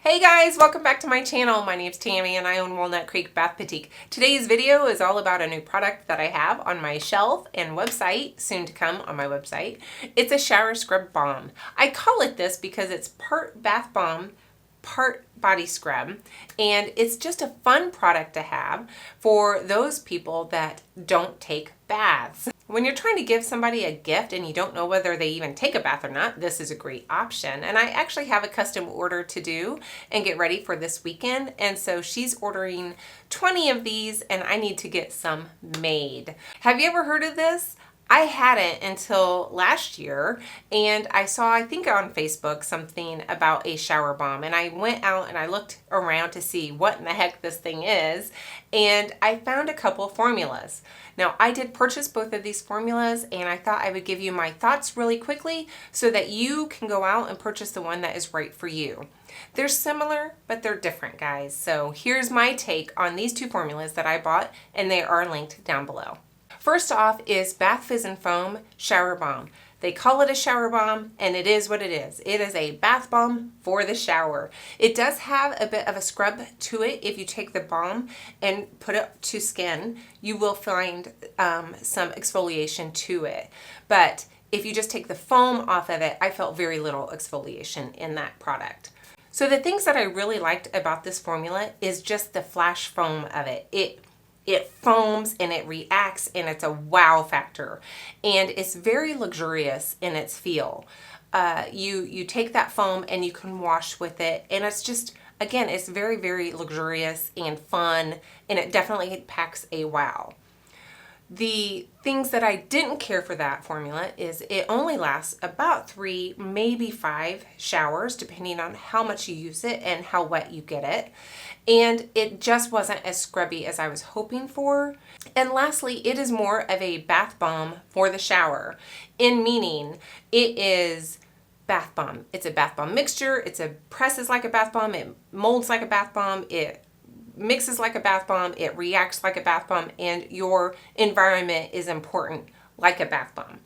Hey guys, welcome back to my channel. My name's Tammy and I own Walnut Creek Bath Boutique. Today's video is all about a new product that I have on my shelf and website, soon to come on my website. It's a shower scrub balm. I call it this because it's part bath bomb, part body scrub, and it's just a fun product to have for those people that don't take baths. When you're trying to give somebody a gift and you don't know whether they even take a bath or not, this is a great option. And I actually have a custom order to do and get ready for this weekend. And so she's ordering 20 of these and I need to get some made. Have you ever heard of this? I hadn't until last year, and I saw, I think on Facebook, something about a shower balm, and I went out and I looked around to see what in the heck this thing is, and I found a couple of formulas. Now, I did purchase both of these formulas, and I thought I would give you my thoughts really quickly so that you can go out and purchase the one that is right for you. They're similar, but they're different, guys. So here's my take on these two formulas that I bought, and they are linked down below. First off is Bath Fizz and Foam Shower Balm. They call it a shower balm, and it is what it is. It is a bath balm for the shower. It does have a bit of a scrub to it. If you take the balm and put it to skin, you will find some exfoliation to it. But if you just take the foam off of it, I felt very little exfoliation in that product. So the things that I really liked about this formula is just the flash foam of it. It foams and it reacts and it's a wow factor, and it's very luxurious in its feel. You take that foam and you can wash with it, and it's just, again, it's very, very luxurious and fun, and it definitely packs a wow. The things that I didn't care for that formula is it only lasts about 3, maybe 5 showers, depending on how much you use it and how wet you get it. And it just wasn't as scrubby as I was hoping for. And lastly, it is more of a bath bomb for the shower, in meaning it is bath bomb. It's a bath bomb mixture. It presses like a bath bomb. It molds like a bath bomb. It mixes like a bath bomb, it reacts like a bath bomb, and your environment is important like a bath bomb.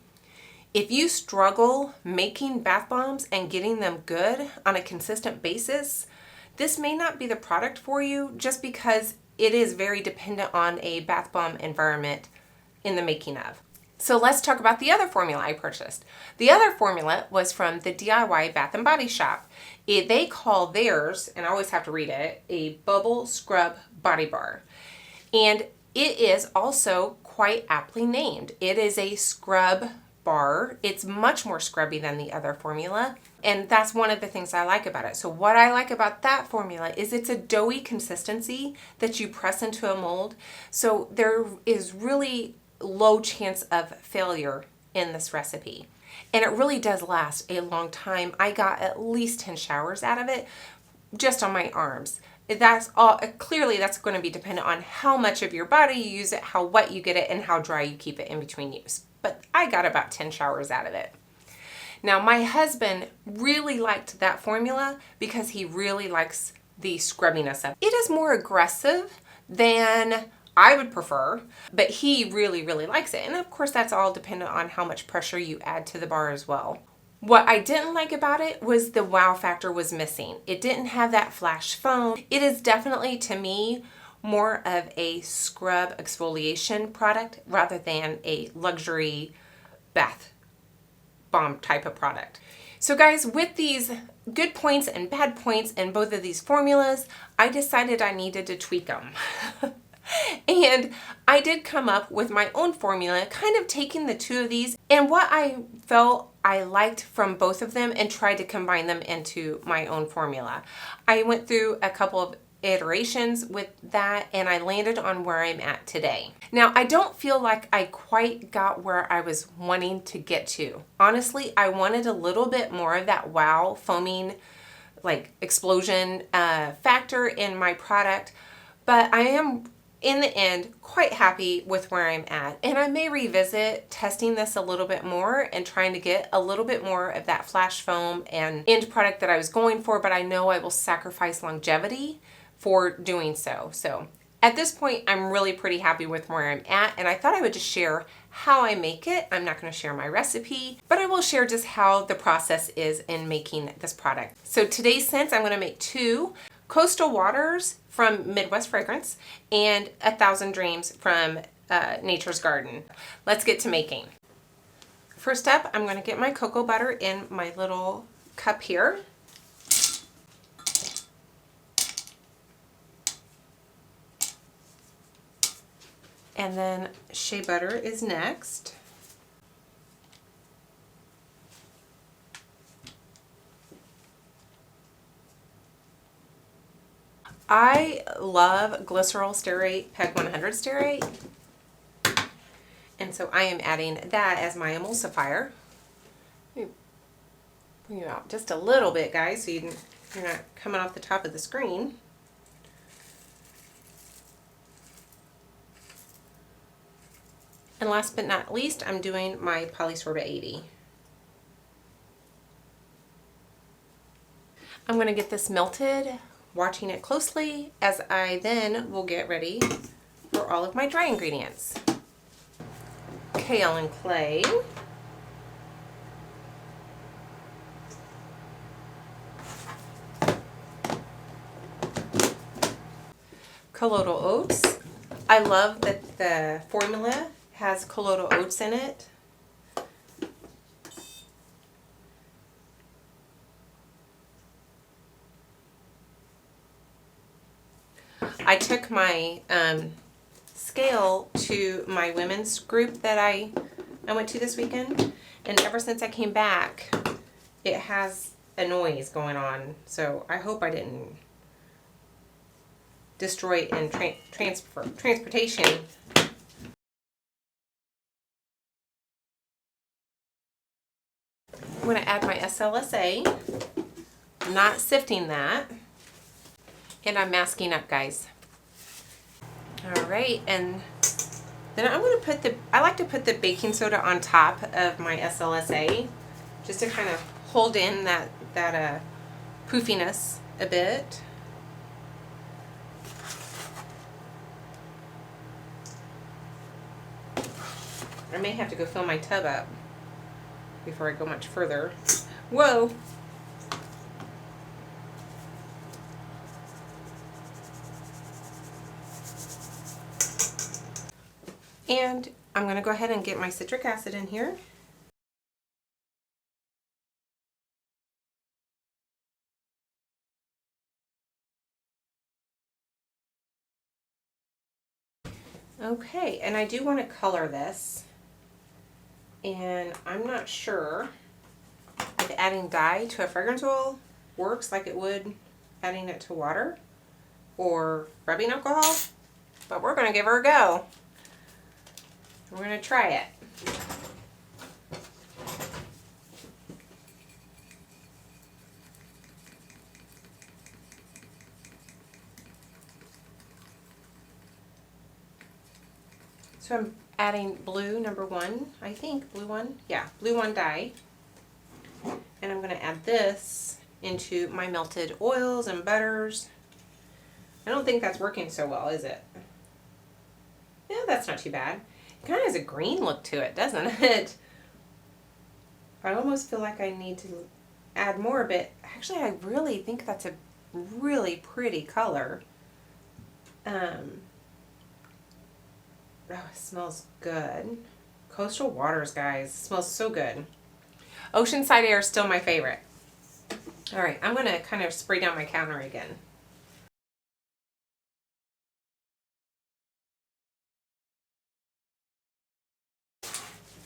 If you struggle making bath bombs and getting them good on a consistent basis, this may not be the product for you, just because it is very dependent on a bath bomb environment in the making of. So let's talk about the other formula I purchased. The other formula was from the DIY Bath and Body Shop. They call theirs, and I always have to read it, a Bubble Scrub Body Bar. And it is also quite aptly named. It is a scrub bar. It's much more scrubby than the other formula, and that's one of the things I like about it. So what I like about that formula is it's a doughy consistency that you press into a mold. So there is really low chance of failure in this recipe, and it really does last a long time. I got at least 10 showers out of it just on my arms. That's all. Clearly that's going to be dependent on how much of your body you use it, how wet you get it, and how dry you keep it in between use. But I got about 10 showers out of it. Now, my husband really liked that formula because he really likes the scrubbiness of it. It is more aggressive than I would prefer, but he really, really likes it. And of course, that's all dependent on how much pressure you add to the bar as well. What I didn't like about it was the wow factor was missing. It didn't have that flash foam. It is definitely, to me, more of a scrub exfoliation product rather than a luxury bath bomb type of product. So guys, with these good points and bad points in both of these formulas, I decided I needed to tweak them. And I did come up with my own formula, kind of taking the two of these and what I felt I liked from both of them and tried to combine them into my own formula. I went through a couple of iterations with that, and I landed on where I'm at today. Now, I don't feel like I quite got where I was wanting to get to. Honestly, I wanted a little bit more of that wow foaming, like explosion factor in my product, but I am, in the end, quite happy with where I'm at. And I may revisit testing this a little bit more and trying to get a little bit more of that flash foam and end product that I was going for, but I know I will sacrifice longevity for doing so. So At this point, I'm really pretty happy with where I'm at, and I thought I would just share how I make it. I'm not going to share my recipe, but I will share just how the process is in making this product. So today's scents, I'm going to make 2 Coastal Waters from Midwest Fragrance and 1,000 Dreams from Nature's Garden. Let's get to making. First up, I'm going to get my cocoa butter in my little cup here. And then shea butter is next. I love glycerol stearate, PEG 100 stearate. And so I am adding that as my emulsifier. Bring you out just a little bit, guys, so you're not coming off the top of the screen. And last but not least, I'm doing my polysorbate 80. I'm going to get this melted, watching it closely as I then will get ready for all of my dry ingredients. Kale and clay. Colloidal oats. I love that the formula has colloidal oats in it. I took my scale to my women's group that I went to this weekend, and ever since I came back, it has a noise going on. So I hope I didn't destroy it in transportation. I'm going to add my SLSA. I'm not sifting that. And I'm masking up, guys. All right, and then I'm going to put I like to put the baking soda on top of my SLSA just to kind of hold in that poofiness a bit. I may have to go fill my tub up before I go much further. Whoa! And I'm going to go ahead and get my citric acid in here. Okay, and I do want to color this. And I'm not sure if adding dye to a fragrance oil works like it would adding it to water or rubbing alcohol, but we're going to give her a go. We're going to try it. So I'm adding blue number 1, I think, blue 1, yeah, blue 1 dye. And I'm going to add this into my melted oils and butters. I don't think that's working so well, is it? Yeah, that's not too bad. It kind of has a green look to it, doesn't it? I almost feel like I need to add more, but actually I really think that's a really pretty color. Oh, it smells good. Coastal Waters, guys. It smells so good. Oceanside Air is still my favorite. All right, I'm going to kind of spray down my counter again.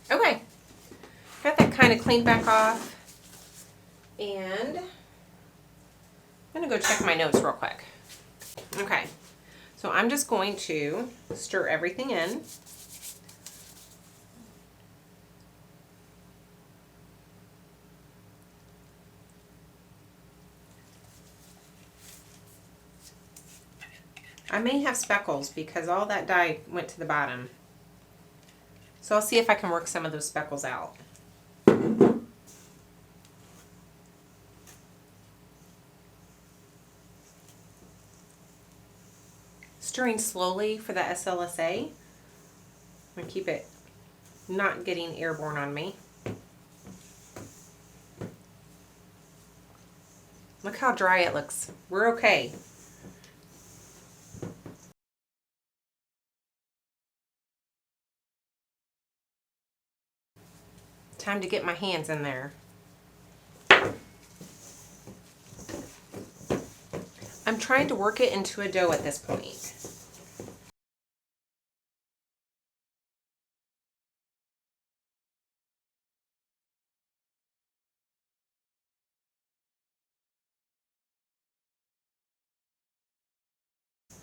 Okay, got that kind of cleaned back off. And I'm going to go check my notes real quick. Okay, so I'm just going to stir everything in. I may have speckles because all that dye went to the bottom. So I'll see if I can work some of those speckles out. stirring slowly for the SLSA. I'm going to keep it not getting airborne on me. Look how dry it looks. We're okay. Time to get my hands in there. I'm trying to work it into a dough at this point.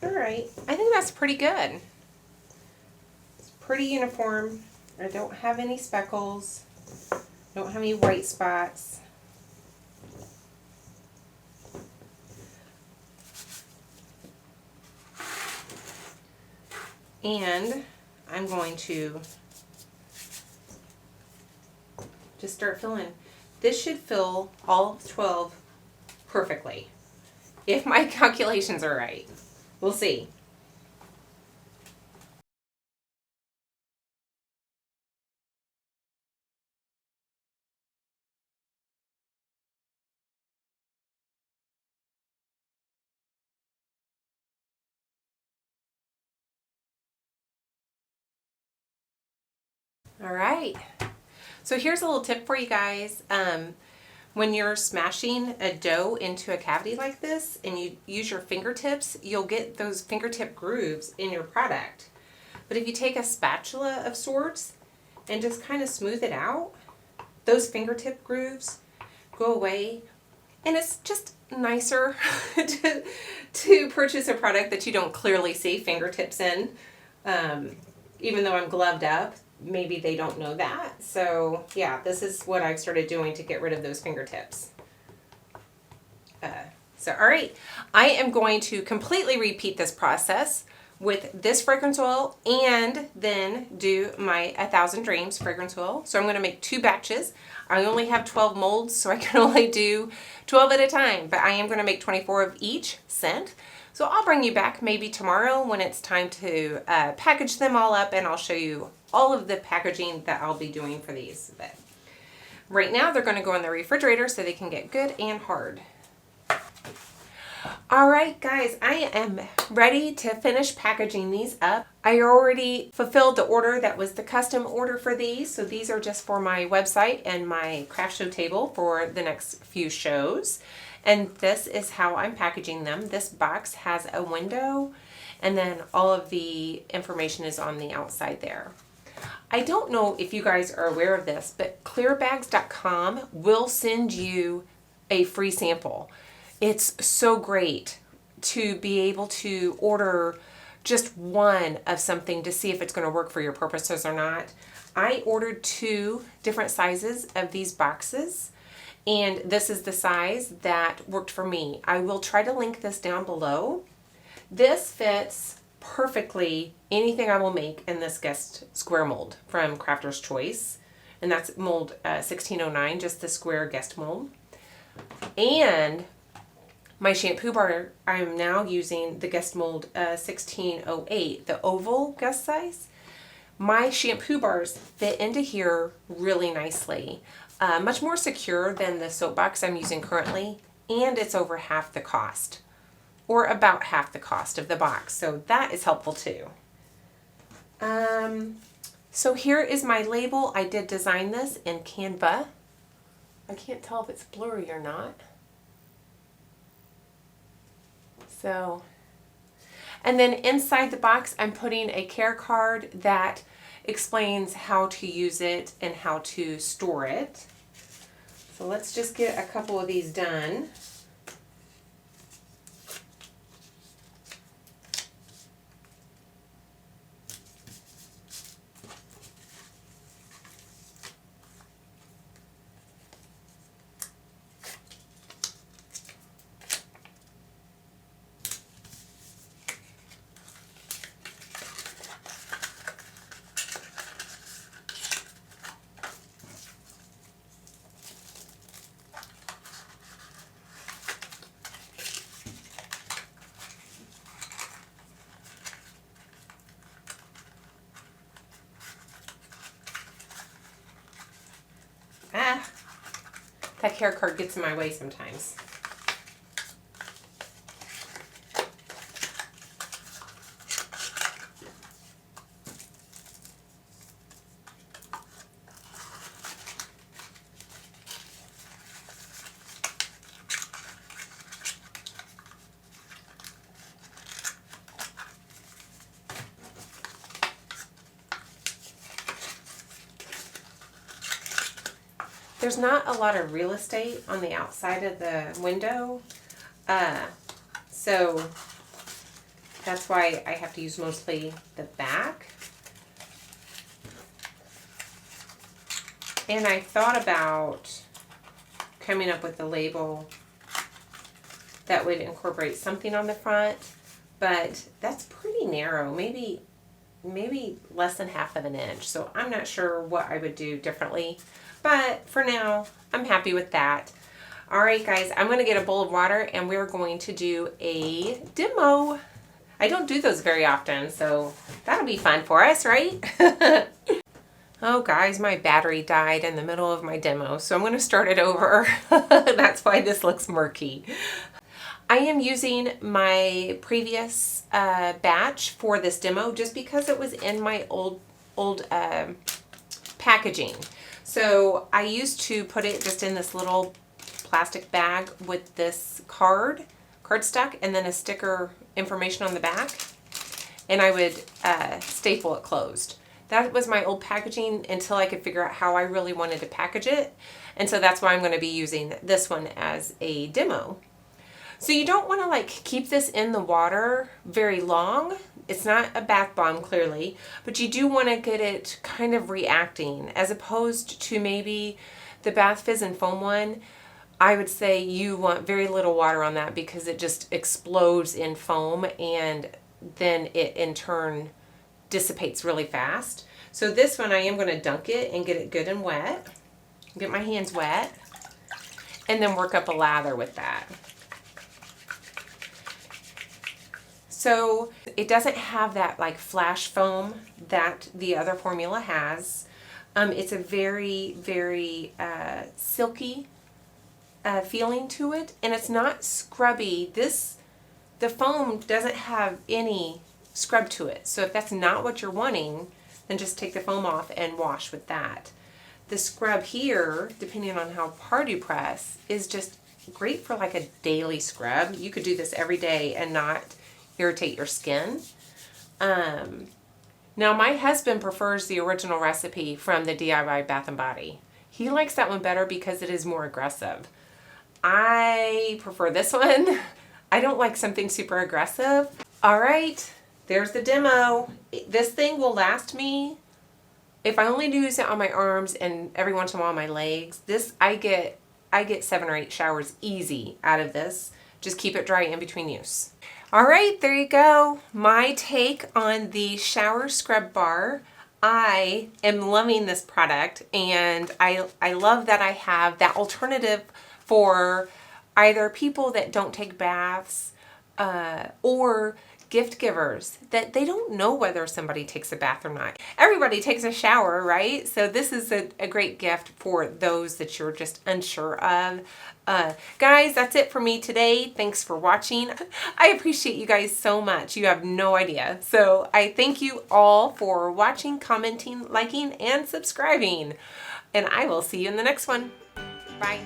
All right, I think that's pretty good. It's pretty uniform. I don't have any speckles. Don't have any white spots. And I'm going to just start filling. This should fill all 12 perfectly, if my calculations are right. We'll see. All right. So here's a little tip for you guys. When you're smashing a dough into a cavity like this and you use your fingertips, you'll get those fingertip grooves in your product. But if you take a spatula of sorts and just kind of smooth it out, those fingertip grooves go away, and it's just nicer to purchase a product that you don't clearly see fingertips in. Even though I'm gloved up, maybe they don't know that. So yeah, this is what I've started doing to get rid of those fingertips. All right, I am going to completely repeat this process with this fragrance oil and then do my 1,000 Dreams fragrance oil. So I'm going to make 2 batches. I only have 12 molds, so I can only do 12 at a time, but I am going to make 24 of each scent. So I'll bring you back maybe tomorrow when it's time to package them all up, and I'll show you all of the packaging that I'll be doing for these. But right now they're going to go in the refrigerator so they can get good and hard. All right, guys, I am ready to finish packaging these up. I already fulfilled the order that was the custom order for these. So these are just for my website and my craft show table for the next few shows. And this is how I'm packaging them. This box has a window, and then all of the information is on the outside there. I don't know if you guys are aware of this, but clearbags.com will send you a free sample. It's so great to be able to order just one of something to see if it's going to work for your purposes or not. I ordered 2 different sizes of these boxes, and this is the size that worked for me. I will try to link this down below. This fits perfectly anything I will make in this guest square mold from Crafter's Choice, and that's mold 1609, just the square guest mold. And my shampoo bar, I'm now using the guest mold 1608, the oval guest size. My shampoo bars fit into here really nicely. Much more secure than the soap box I'm using currently, and it's over half the cost, or about half the cost of the box. So that is helpful too. So here is my label. I did design this in Canva. I can't tell if it's blurry or not. So, and then inside the box, I'm putting a care card that explains how to use it and how to store it. So let's just get a couple of these done. That care card gets in my way sometimes. There's not a lot of real estate on the outside of the window, so that's why I have to use mostly the back. And I thought about coming up with a label that would incorporate something on the front, but that's pretty narrow, maybe less than ½ of an inch. So I'm not sure what I would do differently, but for now, I'm happy with that. All right, guys, I'm gonna get a bowl of water and we're going to do a demo. I don't do those very often, so that'll be fun for us, right? Oh, guys, my battery died in the middle of my demo, so I'm gonna start it over. That's why this looks murky. I am using my previous batch for this demo just because it was in my old packaging. So I used to put it just in this little plastic bag with this cardstock, and then a sticker information on the back, and I would staple it closed. That was my old packaging until I could figure out how I really wanted to package it, and so that's why I'm going to be using this one as a demo. So you don't want to like keep this in the water very long. It's not a bath bomb clearly, but you do want to get it kind of reacting, as opposed to maybe the Bath Fizz and Foam one. I would say you want very little water on that because it just explodes in foam and then it in turn dissipates really fast. So this one I am going to dunk it and get it good and wet, get my hands wet, and then work up a lather with that. So it doesn't have that like flash foam that the other formula has. It's a very, very silky feeling to it, and it's not scrubby. The foam doesn't have any scrub to it. So if that's not what you're wanting, then just take the foam off and wash with that. The scrub here, depending on how hard you press, is just great for like a daily scrub. You could do this every day and not irritate your skin. Now my husband prefers the original recipe from the DIY Bath & Body. He likes that one better because it is more aggressive. I prefer this one. I don't like something super aggressive. All right, there's the demo. This thing will last me, if I only use it on my arms and every once in a while on my legs, I get 7 or 8 showers easy out of this. Just keep it dry in between use. All right, there you go. My take on the shower scrub bar. I am loving this product, and I love that I have that alternative for either people that don't take baths or gift givers that they don't know whether somebody takes a bath or not. Everybody takes a shower, right? So this is a great gift for those that you're just unsure of. Guys, that's it for me today. Thanks for watching. I appreciate you guys so much. You have no idea. So I thank you all for watching, commenting, liking, and subscribing. And I will see you in the next one. Bye.